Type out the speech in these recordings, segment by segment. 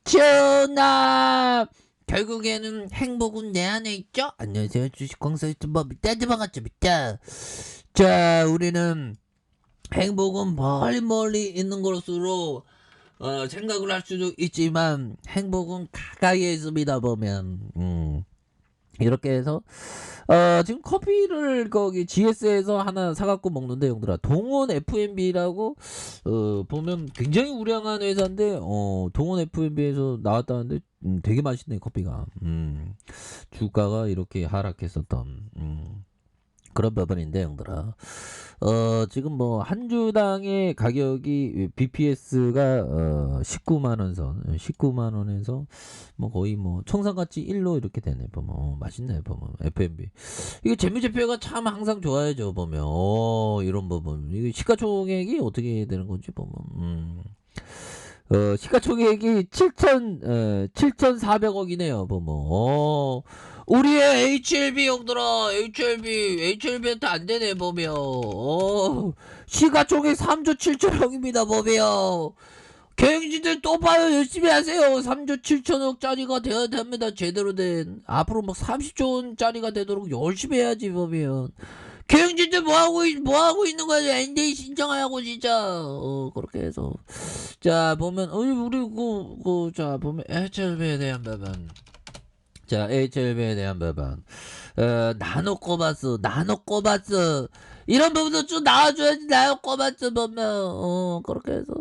주장전화 결국에는 행복은 내 안에 있죠. 안녕하세요, 주식공사 유튜버 밑단지 반갑습니다. 자, 우리는 행복은 멀리 있는 것으로 생각을 할 수도 있지만 행복은 가까이에 있습니다. 보면 이렇게 해서 지금 커피를 거기 GS에서 하나 사갖고 먹는데, 형들아, 동원 F&B라고 보면 굉장히 우량한 회사인데, 동원 F&B에서 나왔다는데 되게 맛있네 커피가. 주가가 이렇게 하락했었던 그런 부분인데, 형들아, 지금 뭐 한 주당의 가격이 BPS가 19만원 선, 19만원에서 뭐 거의 뭐 청산가치 1로 이렇게 되네. 보면 맛있네. 보면 F&B 이게 재무제표가 참 항상 좋아야죠. 보면 이런 부분, 이게 시가총액이 어떻게 되는 건지 보면 시가총액이 7,400억이네요. 보면 우리의 HLB 형들아, HLB한테 안 되네. 보면 시가총액 3조 7천억입니다. 보면 경영진들 똑바로 열심히 하세요. 3조 7천억짜리가 되어야 됩니다. 제대로 된, 앞으로 막 30조 원짜리가 되도록 열심히 해야지. 보면 경영진들 뭐하고 있는 거야? NDA 신청하고 진짜. 그렇게 해서 자 보면 우리 자 보면 HLB에 대한 부분, 자 HLB에 대한 부분, 나노코바스 이런 부분도 좀 나와줘야지. 나노코바스 보면 그렇게 해서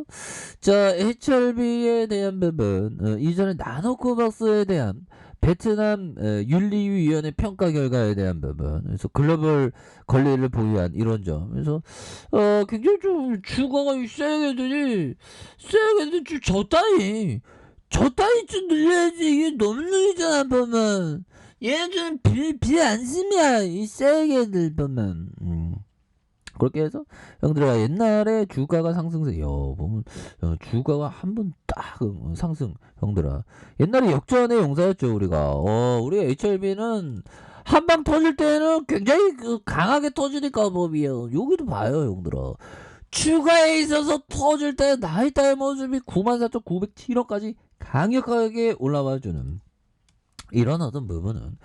자 HLB에 대한 부분, 이전에 나노코바스에 대한 베트남 윤리위원회 평가 결과에 대한 부분, 그래서 글로벌 권리를 보유한 이런 점, 그래서 굉장히 좀 주가가 세게들이 좀 저따위 좀 늘려야지. 이게 너무 늘리잖아. 보면 얘는 비안심이야 이 세게들 보면. 그렇게 해서 형들아, 옛날에 주가가 상승세, 보면 주가가 한 번 딱 상승, 형들아, 옛날에 역전의 용사였죠. 우리 HLB는 한 방 터질 때는 굉장히 강하게 터지니까 법이에요. 여기도 봐요, 형들아. 주가에 있어서 터질 때 나이타의 모습이 94,907원까지 강력하게 올라와주는 이런 어떤 부분은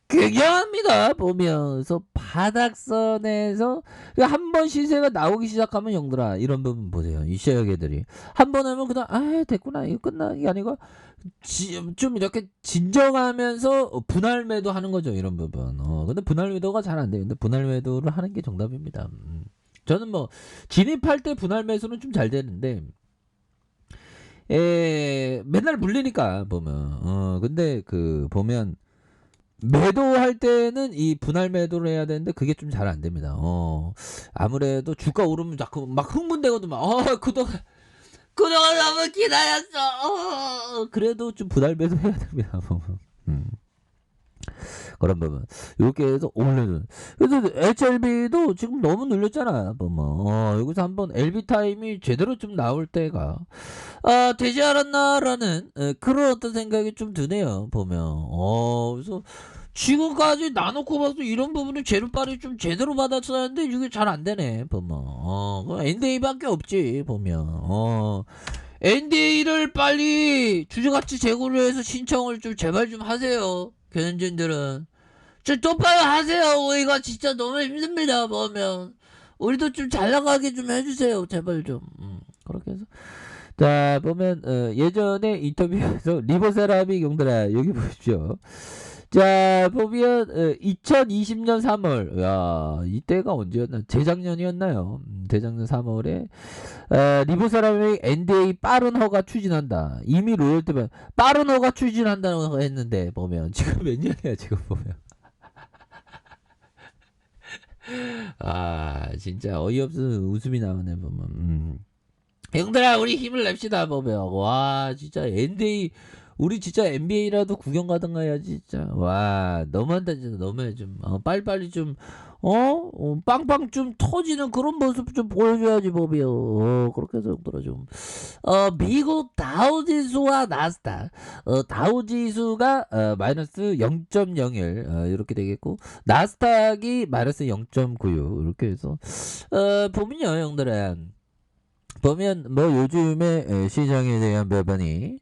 굉장합니다. 보면서 바닥선에서 한 번 시세가 나오기 시작하면, 형들아, 이런 부분 보세요. 이 쉐어계들이 한 번 하면 그냥 됐구나, 이거 끝나는 게 아니고 좀 이렇게 진정하면서 분할 매도 하는 거죠. 이런 부분. 근데 분할 매도가 잘 안 돼요. 근데 분할 매도를 하는 게 정답입니다. 저는 뭐 진입할 때 분할 매수는 좀 잘 되는데 맨날 물리니까 보면 근데 보면 매도할 때는 이 분할 매도를 해야 되는데 그게 좀 잘 안 됩니다. 아무래도 주가 오르면 자꾸 막 흥분되거든. 그동안 너무 기다렸어. 그래도 좀 분할 매도 해야 됩니다. 그런 부분 이렇게 해서 올려준. 그래서 HLB도 지금 너무 눌렸잖아. 여기서 한번 LB 타임이 제대로 좀 나올 때가 되지 않았나라는 그런 어떤 생각이 좀 드네요. 보면 그래서 지금까지 나놓고 봐도 이런 부분은 재료빨이 좀 제대로 받았어야 하는데 이게 잘 안 되네. 보면 NDA밖에 없지. 보면 NDA를 빨리 주주가치 재고를 해서 신청을 좀 제발 좀 하세요. 경영진들은 좀 똑바로 하세요. 우리가 진짜 너무 힘듭니다. 보면 우리도 좀 잘 나가게 좀 해주세요. 제발 좀. 그렇게 해서 자 보면 예전에 인터뷰에서 리버세라믹 용들아, 여기 보십시오. 자 보면 2020년 3월, 이때가 언제였나, 재작년이었나요? 재작년 3월에 리보세라믹 NDA 빠른 허가 추진한다. 이미 로열티만 빠른 허가 추진한다고 했는데 보면 지금 몇 년이야. 지금 보면 진짜 어이없는 웃음이 나오네. 보면 형들아, 우리 힘을 냅시다. 보면 진짜 NDA, 우리 진짜 NBA라도 구경 가든가 해야지. 진짜 너무한다. 진짜 너무해. 좀 빨리빨리 좀 빵빵 좀 터지는 그런 모습 좀 보여줘야지. 법이요. 그렇게 해서 형들아 좀 미국 다우지수와 나스닥, 다우지수가 마이너스 0.01 이렇게 되겠고, 나스닥이 마이너스 0.96 이렇게 해서 보면요, 형들은 보면 뭐 요즘에 시장에 대한 부분이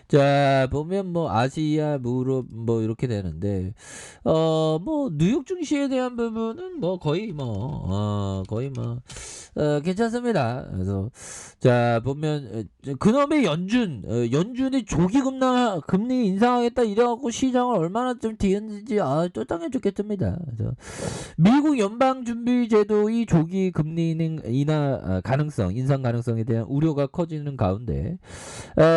자 보면 뭐 아시아, 무릎 뭐 이렇게 되는데 뭐 뉴욕 증시에 대한 부분은 뭐 거의 뭐 괜찮습니다. 그래서 자 보면 그놈의 연준이 조기 금리 인상하겠다 이래 갖고 시장을 얼마나 좀 뒤흔든지 쫓아내 줬겠습니다. 그래서 미국 연방준비제도의 조기 금리 인상 가능성에 대한 우려가 커지는 가운데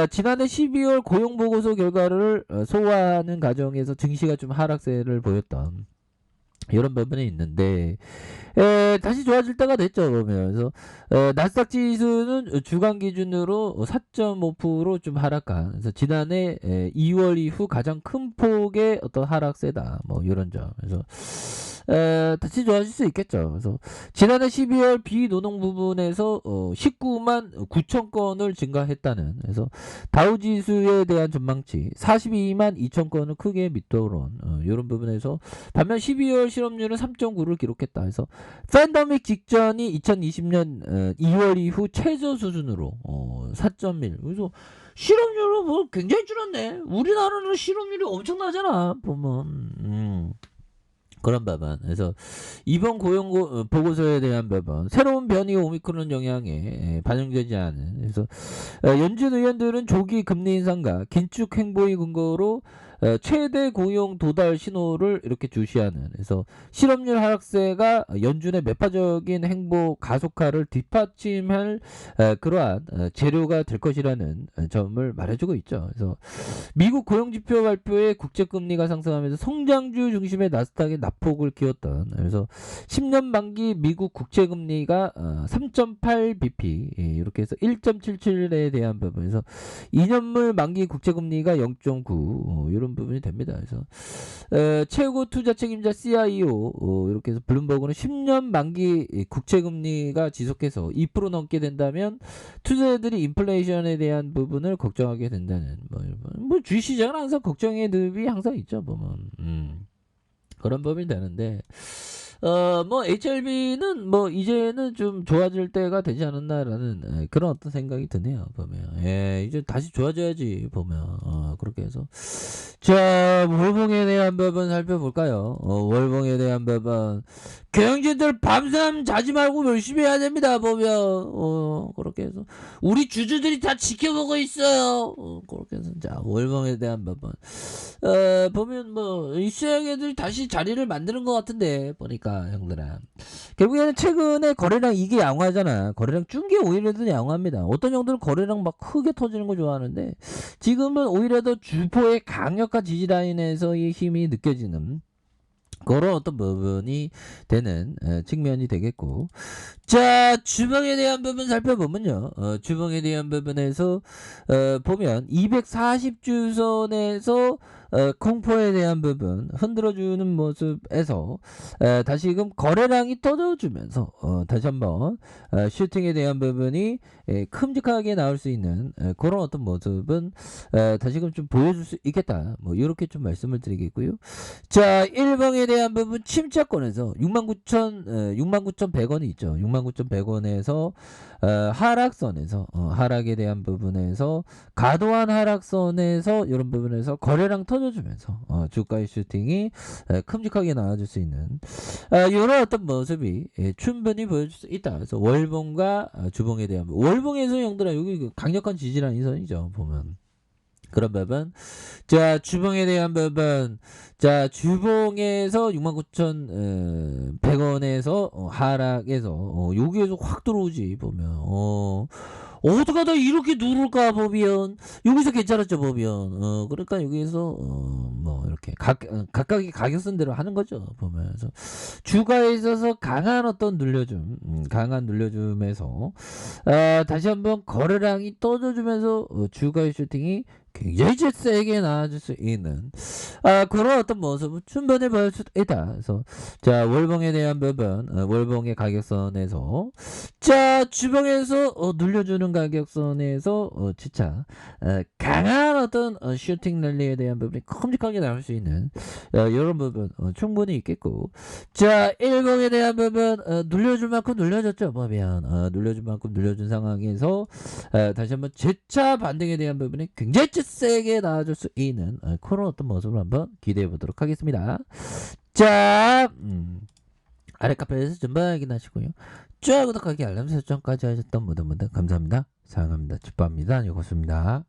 지난해 12월 고용보고서 결과를 소화하는 과정에서 증시가 좀 하락세를 보였던 이런 부분이 있는데 다시 좋아질 때가 됐죠. 보면서 나스닥 지수는 주간 기준으로 4.5% 좀 하락한. 그래서 지난해 2월 이후 가장 큰 폭의 어떤 하락세다. 뭐 이런 점. 그래서 다시 좋아질 수 있겠죠. 그래서 지난해 12월 비노동 부분에서 19만 9천 건을 증가했다는. 그래서 다우 지수에 대한 전망치 42만 2천 건을 크게 밑도론 이런 부분에서 반면 12월 실업률은 3.9를 기록했다. 그래서 팬데믹 직전이 2020년 2월 이후 최저 수준으로 4.1. 그래서 실업률은 뭐 굉장히 줄었네. 우리나라는 실업률이 엄청나잖아. 보면 그런 부분. 그래서 이번 고용 보고서에 대한 부분. 새로운 변이 오미크론 영향에 반영되지 않은. 그래서 연준 의원들은 조기 금리 인상과 긴축 행보의 근거로 최대 고용 도달 신호를 이렇게 주시하는. 그래서 실업률 하락세가 연준의 매파적인 행보 가속화를 뒷받침할 그러한 재료가 될 것이라는 점을 말해주고 있죠. 그래서 미국 고용지표 발표에 국제금리가 상승하면서 성장주 중심의 나스닥에 낙폭을 키웠던. 그래서 10년 만기 미국 국채금리가 3.8bp 이렇게 해서 1.77에 대한 부분에서 2년물 만기 국채금리가 0.9 이런 부분이 됩니다. 그래서 최고 투자 책임자 CIO 이렇게 해서 블룸버그는 10년 만기 국채금리가 지속해서 2% 넘게 된다면 투자자들이 인플레이션에 대한 부분을 걱정하게 된다는 뭐 주식시장은 항상 걱정의 늪이 항상 있죠. 보면 그런 법이 되는데 뭐 HLB는 뭐 이제는 좀 좋아질 때가 되지 않았나라는 그런 어떤 생각이 드네요. 보면 이제 다시 좋아져야지. 보면 그렇게 해서 자 월봉에 대한 부분 살펴볼까요? 월봉에 대한 부분 경영진들 밤샘 자지 말고 열심히 해야 됩니다. 보면 그렇게 해서 우리 주주들이 다 지켜보고 있어요. 그렇게 해서 자 월봉에 대한 부분 보면 뭐 시장애들 다시 자리를 만드는 것 같은데 보니까 형들아 결국에는 최근에 거래량 이게 양호하잖아. 거래량 중개 오히려 더 양호합니다. 어떤 형들은 거래량 막 크게 터지는 거 좋아하는데 지금은 오히려 더 주포의 강력한 지지라인에서의 힘이 느껴지는 그런 어떤 부분이 되는 측면이 되겠고 자 주봉에 대한 부분 살펴보면요 주봉에 대한 부분에서 보면 240주선에서 공포에 대한 부분 흔들어주는 모습에서 다시금 거래량이 터져주면서 다시 한번 슈팅에 대한 부분이 큼직하게 나올 수 있는 그런 어떤 모습은 다시금 좀 보여줄 수 있겠다. 뭐 이렇게 좀 말씀을 드리겠고요. 자 1봉에 대한 부분 침체권에서 69,100원이 있죠. 69,100원에서 하락선에서 하락에 대한 부분에서 과도한 하락선에서 이런 부분에서 거래량 터져주면서 주가의 슈팅이 큼직하게 나와줄 수 있는 이런 어떤 모습이 충분히 보여줄 수 있다. 그래서 월봉과 주봉에 대한 월봉에서 형들아 여기 강력한 지지라는 선이죠. 보면 그런 부분 자 주봉에 대한 부분 자 주봉에서 69,100원에서 하락해서 여기에서 확 들어오지 보면 어떡하다 이렇게 누를까 보면 여기서 괜찮았죠 보면 그러니까 여기에서 뭐 이렇게 각각의 가격선 대로 하는 거죠 보면서 주가에 있어서 강한 어떤 강한 눌려줌에서 다시 한번 거래량이 떠져주면서 주가의 슈팅이 굉장히 세게 나아질 수 있는 그런 어떤 모습을 충분히 보일 수 있다. 그래서 자 월봉에 대한 부분 월봉의 가격선에서 자 주봉에서 눌려주는 가격선에서 진짜 강한 어떤 슈팅 랠리에 대한 부분이 큼직하게 나올 수 있는 이런 부분 충분히 있겠고 자 일봉에 대한 부분 눌려줄 만큼 눌려줬죠. 보면 눌려줄 만큼 눌려준 상황에서 다시 한번 재차 반등에 대한 부분이 굉장히 세게 나와줄 수 있는 그런 어떤 모습을 한번 기대해 보도록 하겠습니다. 자, 아래 카페에서 전부 확인하시고요. 좋아요, 구독하기, 알람 설정까지 하셨던 모든 분들 감사합니다. 사랑합니다. 기뻐합니다. 이것입니다.